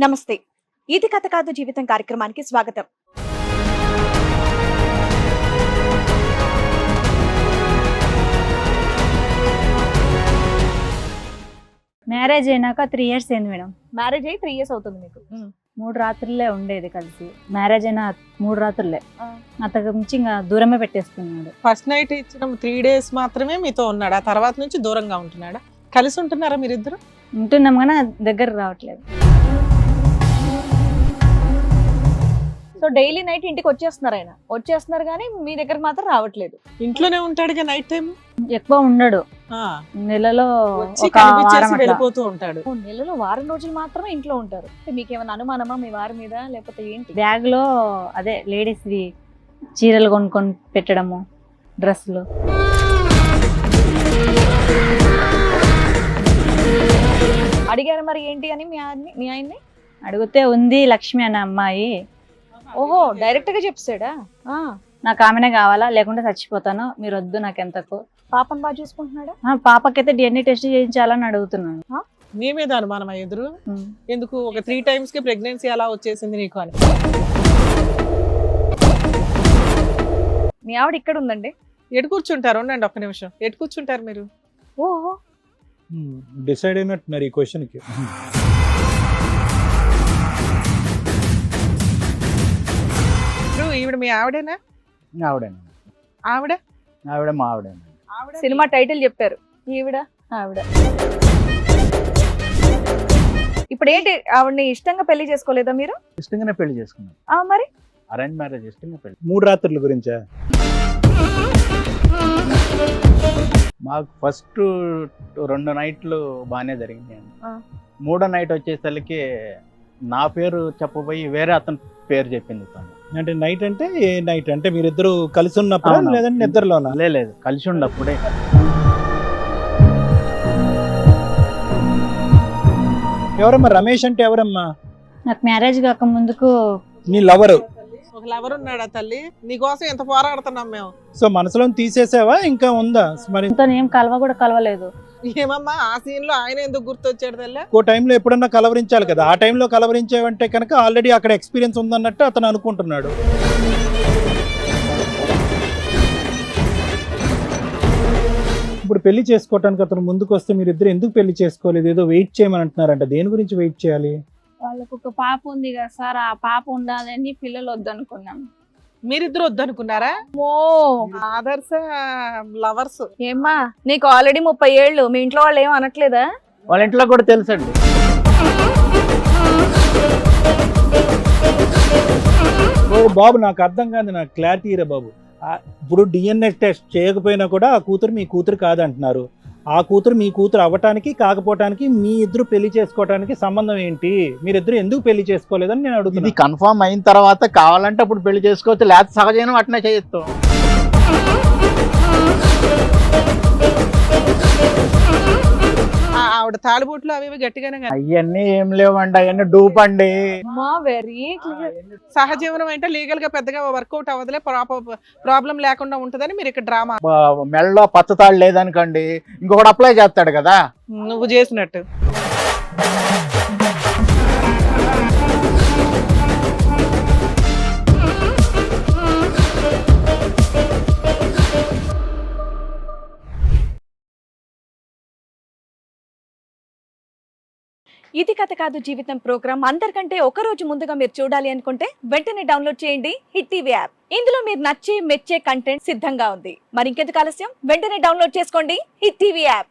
నమస్తే. ఇది కథ కాదు జీవితం కార్యక్రమానికి స్వాగతం. మ్యారేజ్ అయినాక 3 years అయింది మేడం. మ్యారేజ్ అయ్యి 3 years అవుతుంది మీకు. 3 రాత్రులే ఉండేది కలిసి. మ్యారేజ్ అయిన 3 రాత్రులే. అంతకు మించి ఇంకా దూరమే పెట్టేసుకున్నాడు. ఫస్ట్ నైట్ ఇచ్చిన 3 days మాత్రమే మీతో ఉన్నాడు, ఆ తర్వాత నుంచి దూరంగా ఉంటున్నాడా? కలిసి ఉంటున్నారా మీరిద్దరు? ఉంటున్నాం కానీ దగ్గర రావట్లేదు. సో డైలీ నైట్ ఇంటికి వచ్చేస్తున్నారు కానీ మీ దగ్గరకు మాత్రం రావట్లేదు. ఇంట్లోనే ఉంటాడుగా నైట్ టైం, ఎక్కువ ఉండడు. నెలలో ఒక వారం అట్లా. వెళ్ళిపోతూ ఉంటాడు. నెలలో వారం రోజులు మాత్రమే ఇంట్లో ఉంటారు. మీకేమైనా అనుమానమా మీ వారి మీద, లేకపోతే ఏంటి? బ్యాగ్ లో అదే లేడీస్ చీరలు కొనుక్కొని పెట్టడము, డ్రెస్సులు. అడిగారు మరి ఏంటి అని మీ ఆయన్ని అడిగితే ఉంది లక్ష్మి అనే అమ్మాయి. ఓహో, డైరెక్ట్ గా చెప్పాడా? నాకు ఆమెనే కావాలా, లేకుంటే చచ్చిపోతాను, మీరు వద్దు నాకెంతకు. పాపను బాగా చూసుకుంటున్నాడా? పాపకైతే DNA టెస్ట్ చేయించాలని అడుగుతున్నాను. నీ మీద అనుమానం ఎదురు ఎందుకు? ఒక 3 times కి ప్రెగ్నెన్సీ అలా వచ్చేసింది నీకు అని. మీ ఆవిడ ఇక్కడ ఉందండి. ఎటు కూర్చుంటారు? ఉండండి ఒక్క నిమిషం. ఎటు కూర్చుంటారు మీరు? ఓహో, డిసైడ్ అయినట్టున్నారు ఈ క్వశ్చన్కి. ఈవిడ మీ ఆవిడేనా? ఆవిడ మా ఆవిడ. సినిమా టైటిల్ చెప్పారు. ఈవిడ ఆవిడ. ఇప్పుడు ఏంటి, ఆవిడని ఇష్టంగా పెళ్లి చేసుకోలేదా మీరు? ఇష్టంగానే పెళ్లి చేసుకున్నాం. మరి అరేంజ్ మ్యారేజ్ ఇష్టంగా పెళ్లి. 3 రాత్రుల గురించా? మాకు ఫస్ట్ 2 నైట్లు బాగానే జరిగింది. 3వ నైట్ వచ్చేసరికి నా పేరు చెప్పబోయి వేరే అతని పేరు చెప్పింది తను. అంటే నైట్ అంటే ఏ నైట్ అంటే మీరిద్దరు కలిసి ఉన్నప్పుడు లేదంటే నిద్రలోనా? లేదు, కలిసి ఉన్నప్పుడే. ఎవరమ్మా రమేష్ అంటే? ఎవరమ్మా? నాకు మ్యారేజ్ కాక ముందుకు నీ లవరు. ఒక లవర్ ఉన్నాడా తల్లి? నీకోసం ఎంత పోరాడుతున్నాం మేము. సో మనసులో తీసేసావా, ఇంకా ఉందా? మరి ఏం కలవలేదు. ఏమమ్మా ఆ సీన్ లో ఆయన ఎందుకు గుర్తొచ్చాడు తల్లి? ఓ టైంలో ఎప్పుడన్నా కలవరించాలి కదా, ఆ టైంలో కలవరించావంటే కనుక ఆల్రెడీ అక్కడ ఎక్స్పీరియన్స్ ఉందన్నట్టు అతను అనుకుంటున్నాడు. ఇప్పుడు పెళ్లి చేసుకోవటానికి అతను ముందుకు వస్తే మీరిద్దరు ఎందుకు పెళ్లి చేసుకోలేదు? ఏదో వెయిట్ చేయమని అంటున్నారంట. దేని గురించి వెయిట్ చేయాలి? వాళ్ళకు ఒక పాప ఉంది కదా సార్, ఆ పాప ఉండాలని పిల్లలు వద్దనుకున్నాం. మీరిద్దరు వద్దనుకున్నారా? ఓ ఆదర్శ లవర్స్. ఏమ్మా, నీకు ఆల్రెడీ 30 ఏళ్ళు, మీ ఇంట్లో వాళ్ళు ఏం అనట్లేదా? వాళ్ళ ఇంట్లో కూడా తెలుసండి. ఓ బాబు, నాకు అర్థం కాదు, నాకు క్లారిటీ రా బాబు. ఇప్పుడు DNA టెస్ట్ చేయకపోయినా కూడా ఆ కూతురు మీ కూతురు కాదంటున్నారు. ఆ కూతురు మీ కూతురు అవ్వటానికి కాకపోవటానికి మీ ఇద్దరు పెళ్లి చేసుకోవటానికి సంబంధం ఏంటి? మీరిద్దరు ఎందుకు పెళ్లి చేసుకోలేదని నేను అడుగుతుంది. ఇది కన్ఫర్మ్ అయిన తర్వాత కావాలంటే అప్పుడు పెళ్లి చేసుకోవచ్చు, లేకపోతే సహజైన అట్నే చేయొచ్చు. ఆవిడ తాళిబొట్లు అవి గట్టిగానే అవన్నీ ఏం లేవండి, అవన్నీ డూప్ అండి. వెరీ సహజీవనం అంటే లీగల్ గా పెద్దగా వర్కౌట్ అవ్వదులే, ప్రాబ్లం లేకుండా ఉంటదని మీరు ఇక్కడ డ్రామా. మెడలో పచ్చతాడు లేదనుకోండి, ఇంకొకటి అప్లై చేస్తాడు కదా. నువ్వు చేసినట్టు. ఇది కథ కాదు జీవితం ప్రోగ్రామ్ అందరికంటే ఒక రోజు ముందుగా మీరు చూడాలి అనుకుంటే వెంటనే డౌన్లోడ్ చేయండి హిట్ టీవీ యాప్. ఇందులో మీరు నచ్చే మెచ్చే కంటెంట్ సిద్ధంగా ఉంది. మరి ఇంకెందుకు ఆలస్యం, వెంటనే డౌన్లోడ్ చేసుకోండి హిట్ టీవీ యాప్.